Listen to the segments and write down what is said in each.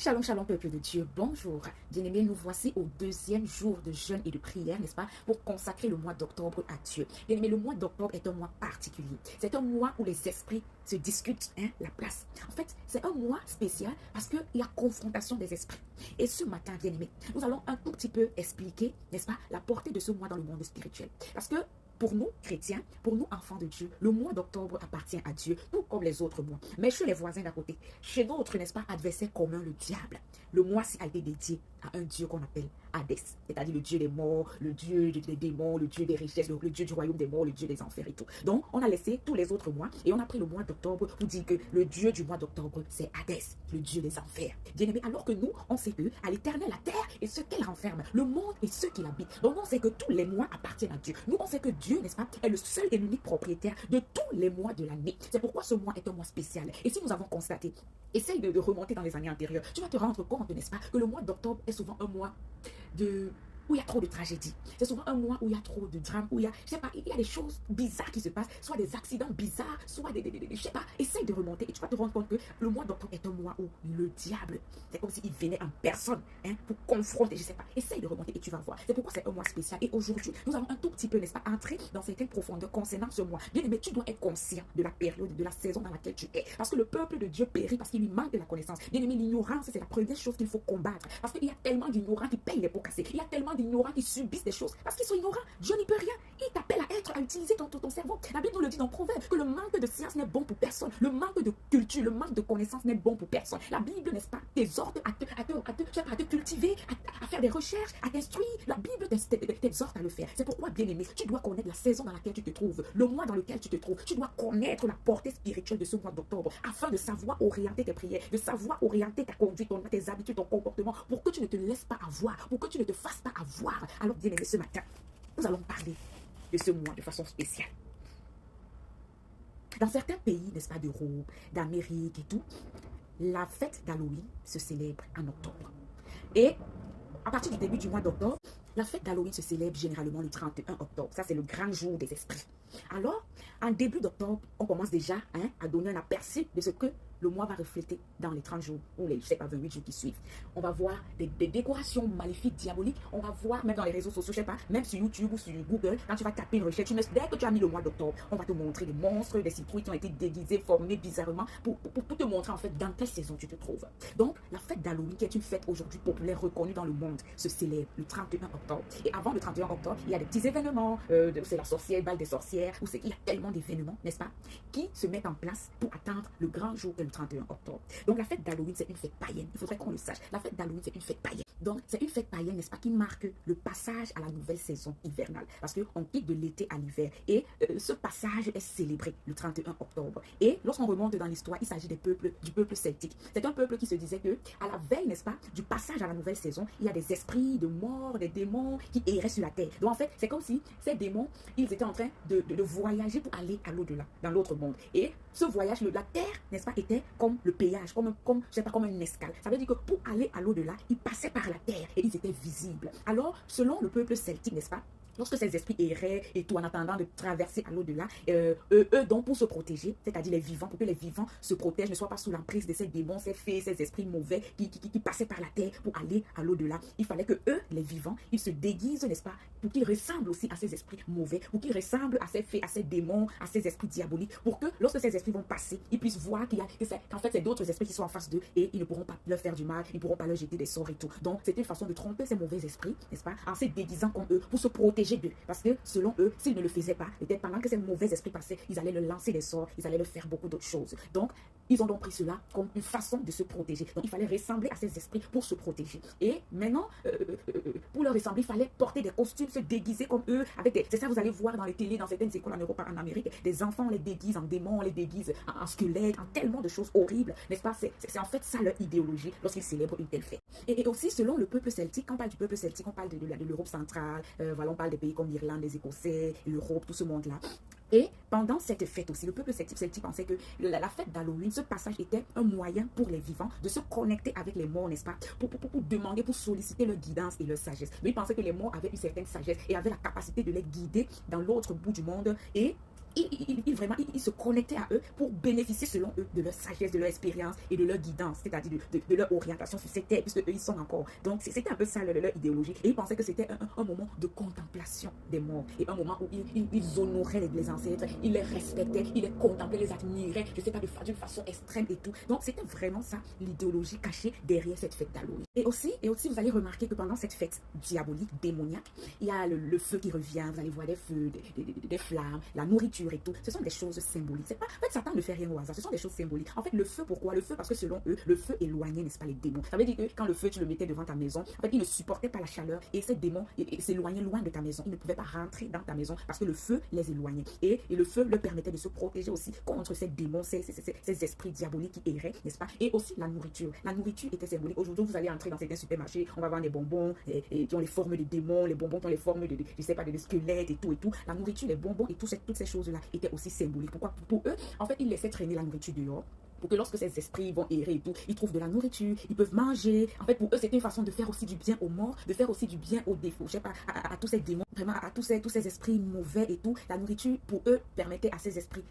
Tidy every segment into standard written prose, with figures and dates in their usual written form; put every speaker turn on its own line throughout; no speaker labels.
Shalom, shalom, peuple de Dieu, bonjour. Bien-aimés, nous voici au deuxième jour de jeûne et de prière, n'est-ce pas, pour consacrer le mois d'octobre à Dieu. Bien-aimés, le mois d'octobre est un mois particulier. C'est un mois où les esprits se discutent la place. En fait, c'est un mois spécial parce qu'il y a confrontation des esprits. Et ce matin, bien-aimés, nous allons un tout petit peu expliquer, n'est-ce pas, la portée de ce mois dans le monde spirituel. Parce que pour nous, chrétiens, pour nous, enfants de Dieu, le mois d'octobre appartient à Dieu, tout comme les autres mois. Mais chez les voisins d'à côté, chez d'autres, n'est-ce pas, adversaire commun, le diable, le mois-ci a été dédié à un Dieu qu'on appelle Hadès, c'est-à-dire le Dieu des morts, le Dieu des démons, le Dieu des richesses, le Dieu du royaume des morts, le Dieu des enfers et tout. Donc, on a laissé tous les autres mois et on a pris le mois d'octobre pour dire que le Dieu du mois d'octobre, c'est Hadès, le Dieu des enfers. Bien-aimé, alors que nous, on sait que à l'Éternel, la terre et ce qu'elle renferme, le monde et ceux qui l'habitent. Donc, on sait que tous les mois appartiennent à Dieu. Nous, on sait que Dieu, n'est-ce pas, est le seul et l'unique propriétaire de tous les mois de l'année. C'est pourquoi ce mois est un mois spécial. Et si nous avons constaté, essaye de remonter dans les années antérieures, tu vas te rendre compte, n'est-ce pas, que le mois d'octobre est souvent un mois où il y a trop de tragédies. C'est souvent un mois où il y a trop de drames, où il y a, je sais pas, il y a des choses bizarres qui se passent, soit des accidents bizarres, soit je sais pas, essaye de remonter et tu vas te rendre compte que le mois d'octobre est un mois où le diable, c'est comme s'il venait en personne, pour confronter, je sais pas, essaye de remonter et tu vas voir. C'est pourquoi c'est un mois spécial. Et aujourd'hui, nous allons un tout petit peu, n'est-ce pas, entrer dans certaines profondeurs concernant ce mois. Bien aimé, tu dois être conscient de la période, de la saison dans laquelle tu es. Parce que le peuple de Dieu périt parce qu'il lui manque de la connaissance. Bien aimé, l'ignorance, c'est la première chose qu'il faut combattre. Parce qu'il y a tellement d'ignorants qui payent les pots cassés. Il y a tellement d'ignorants qui subissent des choses parce qu'ils sont ignorants. Dieu n'y peut rien. Il t'appelle à utiliser ton cerveau. La Bible nous le dit dans Proverbe que le manque de science n'est bon pour personne. Le manque de culture, le manque de connaissance n'est bon pour personne. La Bible, n'est-ce pas, t'exhorte à te cultiver, à faire des recherches, à t'instruire. La Bible t'exhorte à le faire. C'est pourquoi, bien aimé, tu dois connaître la saison dans laquelle tu te trouves, le mois dans lequel tu te trouves. Tu dois connaître la portée spirituelle de ce mois d'octobre afin de savoir orienter tes prières, de savoir orienter ta conduite, tes habitudes, ton comportement, pour que tu ne te laisses pas avoir, pour que tu ne te fasses pas avoir. Alors, bien aimé, ce matin, nous allons parler de ce mois de façon spéciale. Dans certains pays, n'est-ce pas, d'Europe, d'Amérique et tout, la fête d'Halloween se célèbre en octobre. Et à partir du début du mois d'octobre, la fête d'Halloween se célèbre généralement le 31 octobre. Ça, c'est le grand jour des esprits. Alors, en début d'octobre, on commence déjà à donner un aperçu de ce que le mois va refléter dans les 30 jours ou les, je sais pas, 28 jours qui suivent. On va voir des décorations maléfiques, diaboliques. On va voir, même dans les réseaux sociaux, je sais pas, même sur YouTube ou sur Google, quand tu vas taper une recherche, dès que tu as mis le mois d'octobre, on va te montrer des monstres, des citrouilles qui ont été déguisés, formés bizarrement, pour te montrer en fait dans quelle saison tu te trouves. Donc, la fête d'Halloween, qui est une fête aujourd'hui populaire, reconnue dans le monde, se célèbre le 31 octobre. Et avant le 31 octobre, il y a des petits événements, c'est la sorcière, balle des sorcières, où il y a tellement d'événements, n'est-ce pas, qui se mettent en place pour atteindre le grand jour que le 31 octobre. Donc la fête d'Halloween, c'est une fête païenne. Il faudrait qu'on le sache. La fête d'Halloween, c'est une fête païenne. Donc c'est une fête païenne, n'est-ce pas, qui marque le passage à la nouvelle saison hivernale. Parce qu'on quitte de l'été à l'hiver. Et ce passage est célébré le 31 octobre. Et lorsqu'on remonte dans l'histoire, il s'agit du peuple celtique. C'est un peuple qui se disait que à la veille, n'est-ce pas, du passage à la nouvelle saison, il y a des esprits de mort, des démons qui erraient sur la terre. Donc en fait, c'est comme si ces démons, ils étaient en train de voyager pour aller à l'au-delà, dans l'autre monde. Et ce voyage, la terre, n'est-ce pas, était comme le péage, comme je sais pas, comme une escale. Ça veut dire que pour aller à l'au-delà, ils passaient par la terre et ils étaient visibles. Alors, selon le peuple celtique, n'est-ce pas, lorsque ces esprits erraient et tout en attendant de traverser à l'au-delà, eux donc pour se protéger, c'est-à-dire les vivants, pour que les vivants se protègent, ne soient pas sous l'emprise de ces démons, ces fées, ces esprits mauvais qui passaient par la terre pour aller à l'au-delà, il fallait que eux, les vivants, ils se déguisent, n'est-ce pas, pour qu'ils ressemblent aussi à ces esprits mauvais, pour qu'ils ressemblent à ces fées, à ces démons, à ces esprits diaboliques, pour que lorsque ces esprits vont passer, ils puissent voir qu'en fait c'est d'autres esprits qui sont en face d'eux et ils ne pourront pas leur faire du mal, ils ne pourront pas leur jeter des sorts et tout. Donc c'est une façon de tromper ces mauvais esprits, n'est-ce pas, en se déguisant comme eux pour se protéger d'eux. Parce que selon eux, s'ils ne le faisaient pas, peut-être pendant que ces mauvais esprits passaient, ils allaient leur lancer des sorts, ils allaient leur faire beaucoup d'autres choses. Donc ils ont donc pris cela comme une façon de se protéger. Donc il fallait ressembler à ces esprits pour se protéger. Et maintenant, pour leur ressembler, il fallait porter des costumes, se déguiser comme eux. C'est ça, vous allez voir dans les télés, dans certaines écoles en Europe, en Amérique, des enfants les déguisent en démons, les déguisent en squelettes, en tellement de choses horribles, n'est-ce pas? C'est en fait ça leur idéologie lorsqu'ils célèbrent une telle fête. Et aussi, selon le peuple celtique, quand on parle du peuple celtique, on parle de l'Europe centrale, voilà, on parle des pays comme l'Irlande, les Écossais, l'Europe, tout ce monde-là. Et pendant cette fête aussi, le peuple celtique pensait que la fête d'Halloween, ce passage était un moyen pour les vivants de se connecter avec les morts, n'est-ce pas, pour demander, pour solliciter leur guidance et leur sagesse. Mais ils pensaient que les morts avaient une certaine sagesse et avaient la capacité de les guider dans l'autre bout du monde et Vraiment, il se connectait à eux pour bénéficier selon eux de leur sagesse, de leur expérience et de leur guidance, c'est-à-dire de leur orientation sur ces terres, puisque eux, ils sont encore. Donc, c'était un peu ça leur idéologie. Et ils pensaient que c'était un moment de contemplation des morts et un moment où ils honoraient les ancêtres, ils les respectaient, ils les contemplaient, les admiraient, je ne sais pas, d'une façon extrême et tout. Donc, c'était vraiment ça, l'idéologie cachée derrière cette fête d'Halloween. Et aussi, vous allez remarquer que pendant cette fête diabolique, démoniaque, il y a le feu qui revient, vous allez voir des feux, des flammes, la nourriture et tout. Ce sont des choses symboliques. C'est pas, en fait, Satan ne fait rien au hasard. Ce sont des choses symboliques. En fait, le feu, pourquoi? Le feu, parce que selon eux, le feu éloignait, n'est-ce pas, les démons. Ça veut dire que quand le feu, tu le mettais devant ta maison, en fait, ils ne supportaient pas la chaleur et ces démons s'éloignaient loin de ta maison. Ils ne pouvaient pas rentrer dans ta maison parce que le feu les éloignait. Et le feu leur permettait de se protéger aussi contre ces démons, ces esprits diaboliques qui erraient, n'est-ce pas? Et aussi la nourriture. La nourriture était symbolique. Aujourd'hui, vous allez entrer dans certains supermarchés, on va voir des bonbons qui ont les formes de démons, les bonbons qui ont les formes je sais pas, de squelettes et tout et tout. La nourriture, les bonbons et toutes ces choses-là étaient aussi symboliques. Pourquoi? Pour eux, en fait, ils laissaient traîner la nourriture dehors pour que lorsque ces esprits vont errer et tout, ils trouvent de la nourriture, ils peuvent manger. En fait, pour eux, c'était une façon de faire aussi du bien aux morts, de faire aussi du bien aux défauts. Je sais pas, à tous ces démons, vraiment à tous ces esprits mauvais et tout. La nourriture, pour eux, permettait à ces esprits,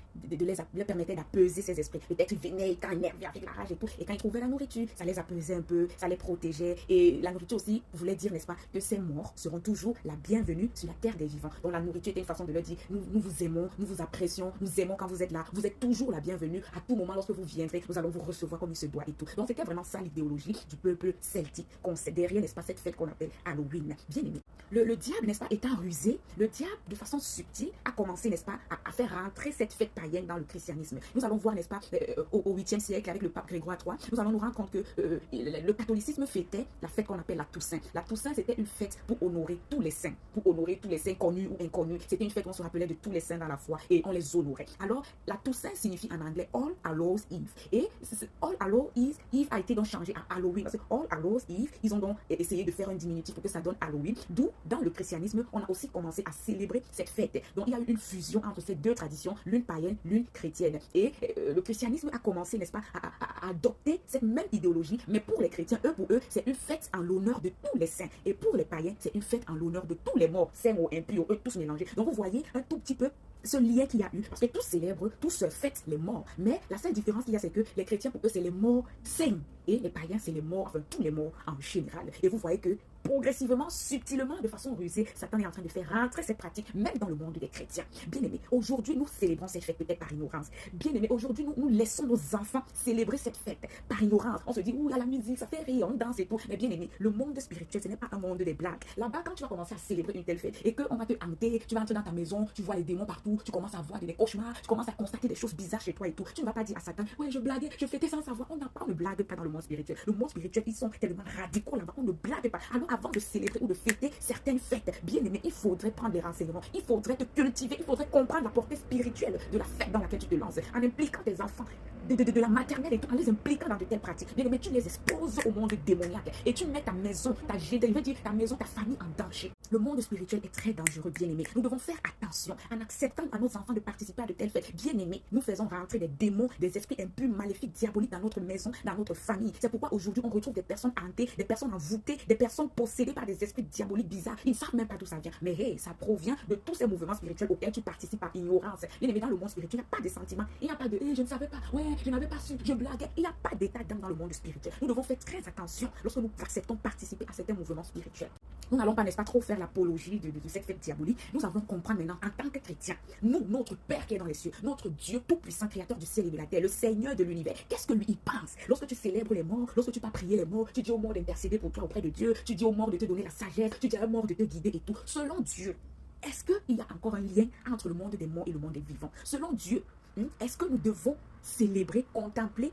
leur permettait d'apaiser ces esprits. Peut-être ils venaient, quand énervés avec la rage et tout, et quand ils trouvaient la nourriture, ça les apaisait un peu, ça les protégeait. Et la nourriture aussi voulait dire, n'est-ce pas, que ces morts seront toujours la bienvenue sur la terre des vivants. Donc la nourriture était une façon de leur dire, nous vous aimons, nous vous apprécions, nous aimons quand vous êtes là, vous êtes toujours la bienvenue à tout moment lorsque vous viendrez, nous allons vous recevoir comme il se doit et tout. Donc c'était vraiment ça l'idéologie du peuple celtique qu'on sait derrière, n'est-ce pas, cette fête qu'on appelle Halloween. Bien aimé. Le diable, n'est-ce pas, étant rusé, le diable de façon subtile a commencé, n'est-ce pas, à faire rentrer cette fête païenne dans le christianisme. Nous allons voir, n'est-ce pas, au 8e siècle avec le pape Grégoire III, nous allons nous rendre compte que le catholicisme fêtait la fête qu'on appelle la Toussaint. La Toussaint, c'était une fête pour honorer tous les saints, connus ou inconnus. C'était une fête où on se rappelait de tous les saints dans la foi et on les honorait. Alors, la Toussaint signifie en anglais All Hallows Eve. Et All Hallows Eve a été donc changé à Halloween. Parce que All Hallows Eve, ils ont donc essayé de faire un diminutif pour que ça donne Halloween. D'où, dans le christianisme, on a aussi commencé à célébrer cette fête. Donc, il y a eu une fusion entre ces deux traditions, l'une païenne, l'une chrétienne. Et le christianisme a commencé, n'est-ce pas, à adopter cette même idéologie. Mais pour les chrétiens, pour eux, c'est une fête en l'honneur de tous les saints. Et pour les païens, c'est une fête en l'honneur de tous les morts, saints ou impurs, eux tous mélangés. Donc, vous voyez un tout petit peu ce lien qu'il y a eu, parce que tous célèbrent, tous fêtent les morts. Mais la seule différence qu'il y a, c'est que les chrétiens, pour eux, c'est les morts saints. Et les païens, c'est les morts, enfin tous les morts en général. Et vous voyez que progressivement, subtilement, de façon rusée, Satan est en train de faire rentrer cette pratique, même dans le monde des chrétiens. Bien aimé, aujourd'hui, nous célébrons cette fête peut-être par ignorance. Bien aimé, aujourd'hui, nous laissons nos enfants célébrer cette fête par ignorance. On se dit, ouh, il y a la musique, ça fait rire, on danse et tout. Mais bien aimé, le monde spirituel, ce n'est pas un monde des blagues. Là-bas, quand tu vas commencer à célébrer une telle fête et qu'on va te hanter, tu vas entrer dans ta maison, tu vois les démons partout, tu commences à voir des cauchemars, tu commences à constater des choses bizarres chez toi et tout. Tu ne vas pas dire à Satan, ouais, je blaguais, je fêtais sans savoir. On ne blague pas dans le monde spirituel. Le monde spirituel, ils sont tellement radicaux là-bas, on ne blague pas. Alors, avant de célébrer ou de fêter certaines fêtes, bien aimé, il faudrait prendre des renseignements, il faudrait te cultiver, il faudrait comprendre la portée spirituelle de la fête dans laquelle tu te lances, en impliquant tes enfants de la maternelle et tout, en les impliquant dans de telles pratiques. Bien aimé, tu les exposes au monde démoniaque et tu mets ta maison, ta maison, ta famille en danger. Le monde spirituel est très dangereux, bien aimé. Nous devons faire attention en acceptant à nos enfants de participer à de telles fêtes. Bien aimé, nous faisons rentrer des démons, des esprits impurs, maléfiques, diaboliques dans notre maison, dans notre famille. C'est pourquoi aujourd'hui on retrouve des personnes hantées, des personnes envoûtées, des personnes possédées par des esprits diaboliques bizarres. Ils ne savent même pas d'où ça vient. Mais hey, ça provient de tous ces mouvements spirituels auxquels tu participes par ignorance. Bien aimé, dans le monde spirituel, il n'y a pas de sentiments. Il n'y a pas de je ne savais pas, ouais, je n'avais pas su, je blaguais. Il n'y a pas d'état d'âme dans le monde spirituel. Nous devons faire très attention lorsque nous acceptons participer à certains mouvements spirituels. Nous n'allons pas, n'est-ce pas, trop faire l'apologie de cette fête diabolique. Nous allons comprendre maintenant, en tant que chrétiens, nous, notre Père qui est dans les cieux, notre Dieu tout-puissant, créateur du ciel et de la terre, le Seigneur de l'univers, qu'est-ce que lui il pense? Lorsque tu célèbres les morts, lorsque tu vas prier les morts, tu dis aux morts d'intercéder pour toi auprès de Dieu, tu dis aux morts de te donner la sagesse, tu dis aux morts de te guider et tout. Selon Dieu, est-ce qu'il y a encore un lien entre le monde des morts et le monde des vivants? Selon Dieu, est-ce que nous devons célébrer, contempler,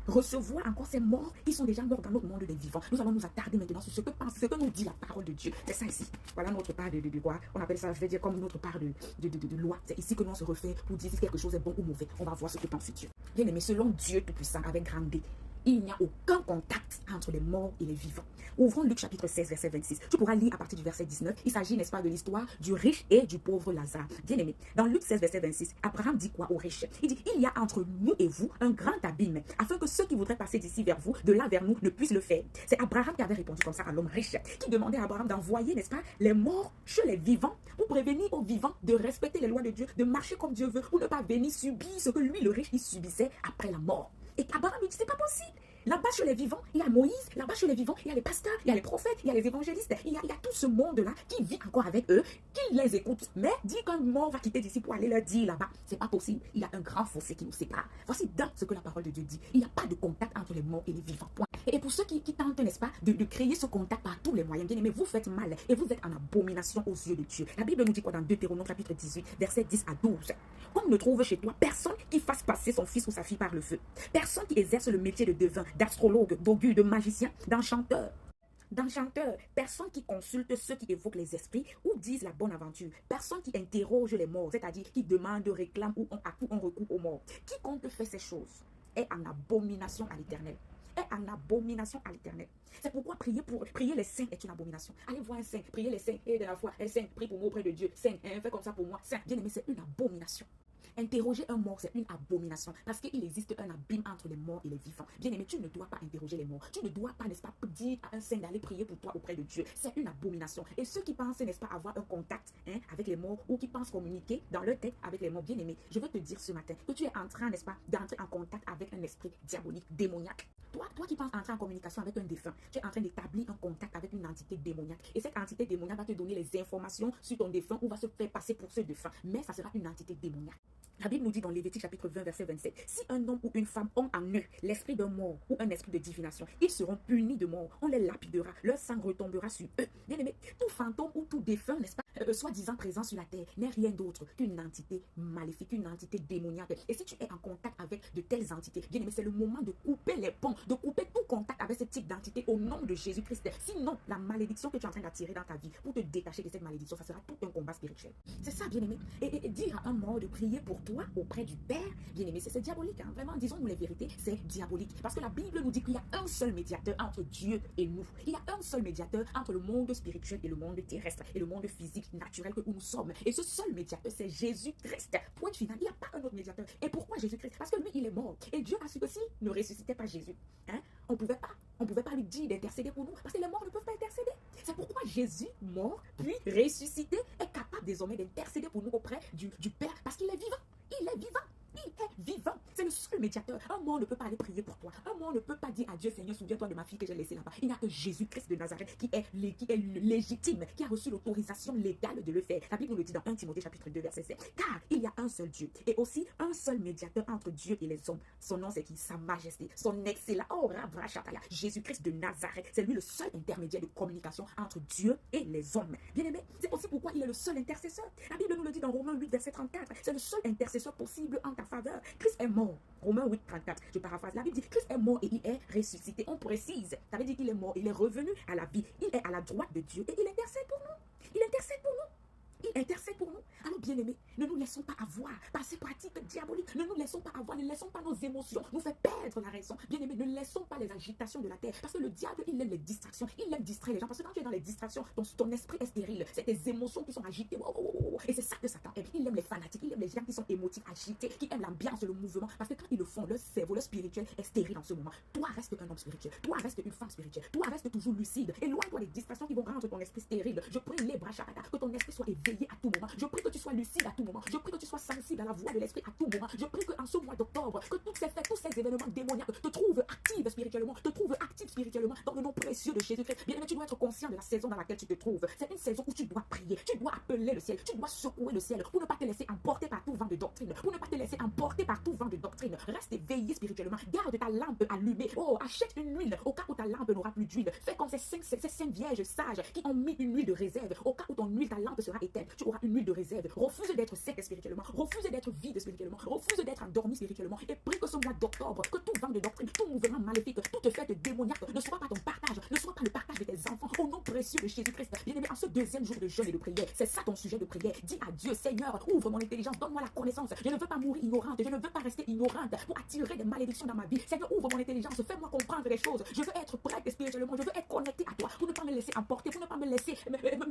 recevoir encore ces morts qui sont déjà morts dans notre monde des vivants? Nous allons nous attarder maintenant sur ce que nous dit la parole de Dieu. C'est ça ici. Voilà notre part de quoi? On appelle ça, je vais dire, comme notre part de loi. C'est ici que nous on se refait pour dire si quelque chose est bon ou mauvais. On va voir ce que pense Dieu. Bien aimé, selon Dieu Tout-Puissant, avec grand D, il n'y a aucun contact entre les morts et les vivants. Ouvrons Luc chapitre 16, verset 26. Tu pourras lire à partir du verset 19. Il s'agit, n'est-ce pas, de l'histoire du riche et du pauvre Lazare. Bien-aimé, dans Luc 16, verset 26, Abraham dit quoi au riche? Il dit, il y a entre nous et vous un grand abîme, afin que ceux qui voudraient passer d'ici vers vous, de là vers nous, ne puissent le faire. C'est Abraham qui avait répondu comme ça à l'homme riche, qui demandait à Abraham d'envoyer, n'est-ce pas, les morts chez les vivants, pour prévenir aux vivants de respecter les lois de Dieu, de marcher comme Dieu veut, pour ne pas venir subir ce que lui, le riche, il subissait après la mort. Et Abraham lui dit, c'est pas possible. Là-bas chez les vivants, il y a Moïse. Là-bas chez les vivants, il y a les pasteurs, il y a les prophètes, il y a les évangélistes. Il y a tout ce monde-là qui vit encore avec eux, qui les écoute. Mais dit qu'un mort va quitter d'ici pour aller leur dire là-bas, c'est pas possible. Il y a un grand fossé qui nous sépare. Voici dans ce que la parole de Dieu dit. Il n'y a pas de contact entre les morts et les vivants. Point. Et pour ceux qui tentent, n'est-ce pas, de créer ce contact par tous les moyens, bien aimés, vous faites mal et vous êtes en abomination aux yeux de Dieu. La Bible nous dit quoi dans Deutéronome chapitre 18, versets 10 à 12? Qu'on ne trouve chez toi personne qui fasse passer son fils ou sa fille par le feu. Personne qui exerce le métier de devin, d'astrologue, d'auguure, de magicien, d'enchanteur. Personne qui consulte ceux qui évoquent les esprits ou disent la bonne aventure, personne qui interroge les morts, c'est-à-dire qui demande, réclame ou on recourt aux morts. Quiconque fait ces choses est en abomination à l'Éternel. C'est pourquoi prier les saints est une abomination. Allez voir un saint, priez les saints, et de la foi, un saint, prie pour moi auprès de Dieu, saint, fais comme ça pour moi, saint. Bien aimé, c'est une abomination. Interroger un mort, c'est une abomination parce qu'il existe un abîme entre les morts et les vivants. Bien aimé, tu ne dois pas interroger les morts. Tu ne dois pas, n'est-ce pas, dire à un saint d'aller prier pour toi auprès de Dieu. C'est une abomination. Et ceux qui pensent, n'est-ce pas, avoir un contact avec les morts ou qui pensent communiquer dans leur tête avec les morts, bien aimé, je veux te dire ce matin que tu es en train, n'est-ce pas, d'entrer en contact avec un esprit diabolique, démoniaque. Toi qui penses entrer en communication avec un défunt, tu es en train d'établir un contact avec une entité démoniaque. Et cette entité démoniaque va te donner les informations sur ton défunt ou va se faire passer pour ce défunt. Mais ça sera une entité démoniaque. La Bible nous dit dans Lévitique chapitre 20, verset 27, si un homme ou une femme ont en eux l'esprit d'un mort ou un esprit de divination, ils seront punis de mort. On les lapidera, leur sang retombera sur eux. Bien aimé, tout fantôme ou tout défunt, n'est-ce pas, soi-disant présent sur la terre, n'est rien d'autre qu'une entité maléfique, une entité démoniaque. Et si tu es en contact avec de telles entités, bien aimé, c'est le moment de couper les ponts, de couper tout contact avec ce type d'entité au nom de Jésus-Christ. Sinon, la malédiction que tu es en train d'attirer dans ta vie, pour te détacher de cette malédiction, ça sera tout un combat spirituel. C'est ça, bien aimé. Et dire à un mort de prier pour toi auprès du Père, bien aimé, c'est diabolique. Hein? Vraiment, disons-nous les vérités, c'est diabolique. Parce que la Bible nous dit qu'il y a un seul médiateur entre Dieu et nous. Il y a un seul médiateur entre le monde spirituel et le monde terrestre, et le monde physique, naturel que nous sommes. Et ce seul médiateur, c'est Jésus-Christ. Point final, il n'y a pas un autre médiateur. Et pourquoi Jésus-Christ? Parce que lui, il est mort. Et Dieu a su que s'il ne ressuscitait pas Jésus, on ne pouvait pas lui dire d'intercéder pour nous, parce que les morts ne peuvent pas intercéder. C'est pourquoi Jésus, mort, puis ressuscité, est capable désormais d'intercéder pour nous auprès du Père, parce qu'il est vivant. Il est vivant. Il est vivant. C'est le seul médiateur. Un mort ne peut pas aller prier pour toi. Un mort ne peut pas dire à Dieu, Seigneur, souviens-toi de ma fille que j'ai laissée là-bas. Il n'y a que Jésus-Christ de Nazareth qui est légitime, qui a reçu l'autorisation légale de le faire. La Bible nous le dit dans 1 Timothée chapitre 2, verset 7. Car il y a un seul Dieu et aussi un seul médiateur entre Dieu et les hommes. Son nom, c'est qui? Sa majesté, son excellence. Oh, Rabrachataya. Jésus-Christ de Nazareth. C'est lui le seul intermédiaire de communication entre Dieu et les hommes. Bien aimé, c'est aussi pourquoi il est le seul intercesseur. La Bible nous le dit dans Romains 8, verset 34. C'est le seul intercesseur possible en ta faveur. Christ est mort. Romains 8, 34. Je paraphrase. La Bible dit Christ est mort et il est ressuscité. On précise. Ça veut dire qu'il est mort. Il est revenu à la vie. Il est à la droite de Dieu et il intercède pour nous. Il intercède pour nous. Il intercède pour nous. Alors, bien-aimés, ne nous laissons pas avoir par ces pratiques diaboliques. Ne nous laissons pas avoir, ne laissons pas nos émotions nous faire perdre la raison. Bien-aimés, ne laissons pas les agitations de la terre. Parce que le diable, il aime les distractions. Il aime distraire les gens. Parce que quand tu es dans les distractions, ton esprit est stérile. C'est tes émotions qui sont agitées. Et c'est ça que Satan aime. Il aime les fanatiques. Il aime les gens qui sont émotifs, agités, qui aiment l'ambiance, le mouvement. Parce que quand ils le font, leur cerveau, leur spirituel est stérile en ce moment. Toi, reste un homme spirituel. Toi, reste une femme spirituelle. Toi, reste toujours lucide. Éloigne-toi des distractions qui vont rendre ton esprit stérile. Je prie les bras que ton esprit soit éveillé à tout moment. Je prie que tu sois lucide à tout moment. Je prie que tu sois sensible à la voix de l'esprit à tout moment. Je prie qu'en ce mois d'octobre, que tous ces faits, tous ces événements démoniaques te trouvent active spirituellement, dans le nom précieux de Jésus-Christ. Bien aimé, tu dois être conscient de la saison dans laquelle tu te trouves. C'est une saison où tu dois prier, tu dois appeler le ciel, tu dois secouer le ciel pour ne pas te laisser emporter par tout vent de doctrine, Reste éveillé spirituellement. Garde ta lampe allumée. Oh, achète une huile au cas où ta lampe n'aura plus d'huile. Fais comme ces cinq vierges sages qui ont mis une huile de réserve. Au cas où ta lampe sera éteinte, tu auras une huile de réserve. Refuse d'être sec spirituellement, refuse d'être vide spirituellement, refuse d'être endormi spirituellement et prie que ce mois d'octobre, que tout vent de doctrine, tout mouvement maléfique, toute fête démoniaque ne soit pas ton partage, ne soit pas le partage de tes enfants au nom précieux de Jésus-Christ. Bien aimé, en ce deuxième jour de jeûne et de prière. C'est ça ton sujet de prière. Dis à Dieu, Seigneur, ouvre mon intelligence, donne-moi la connaissance. Je ne veux pas mourir ignorante, je ne veux pas rester ignorante pour attirer des malédictions dans ma vie. Seigneur, ouvre mon intelligence, fais-moi comprendre les choses. Je veux être prête spirituellement, je veux être connectée à toi pour ne pas me laisser emporter, pour ne pas me laisser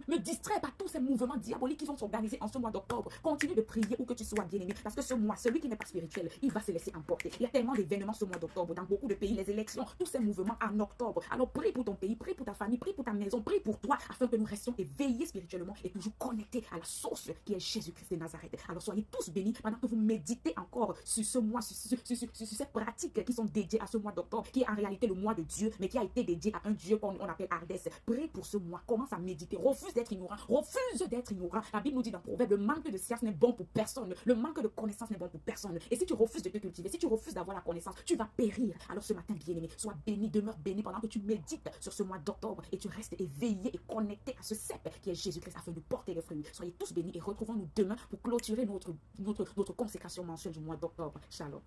me distraire par tous ces mouvements diaboliques qui vont s'organiser en ce mois d'octobre. Continue de prier où que tu sois, bien-aimé, parce que ce mois, celui qui n'est pas spirituel, il va se laisser emporter. Il y a tellement d'événements ce mois d'octobre dans beaucoup de pays, les élections, tous ces mouvements en octobre. Alors prie pour ton pays, prie pour ta famille, prie pour ta maison, prie pour toi, afin que nous restions éveillés spirituellement et toujours connectés à la source qui est Jésus-Christ de Nazareth. Alors soyez tous bénis pendant que vous méditez encore sur ce mois, sur ces pratiques qui sont dédiées à ce mois d'octobre, qui est en réalité le mois de Dieu, mais qui a été dédié à un Dieu qu'on appelle Ardès. Prie pour ce mois, commence à méditer, refuse d'être ignorant, refuse d'être ignorant. La Bible nous dit dans Proverbe, le manque de science n'est bon pour personne, le manque de connaissance n'est bon pour personne. Et si tu refuses de te cultiver, si tu refuses d'avoir la connaissance, tu vas périr. Alors ce matin, bien-aimé, sois béni, demeure béni pendant que tu médites sur ce mois d'octobre et tu restes éveillé et connecté à ce cep qui est Jésus-Christ afin de porter les fruits. Soyez tous bénis et retrouvons-nous demain pour clôturer notre consécration mensuelle du mois d'octobre. Shalom.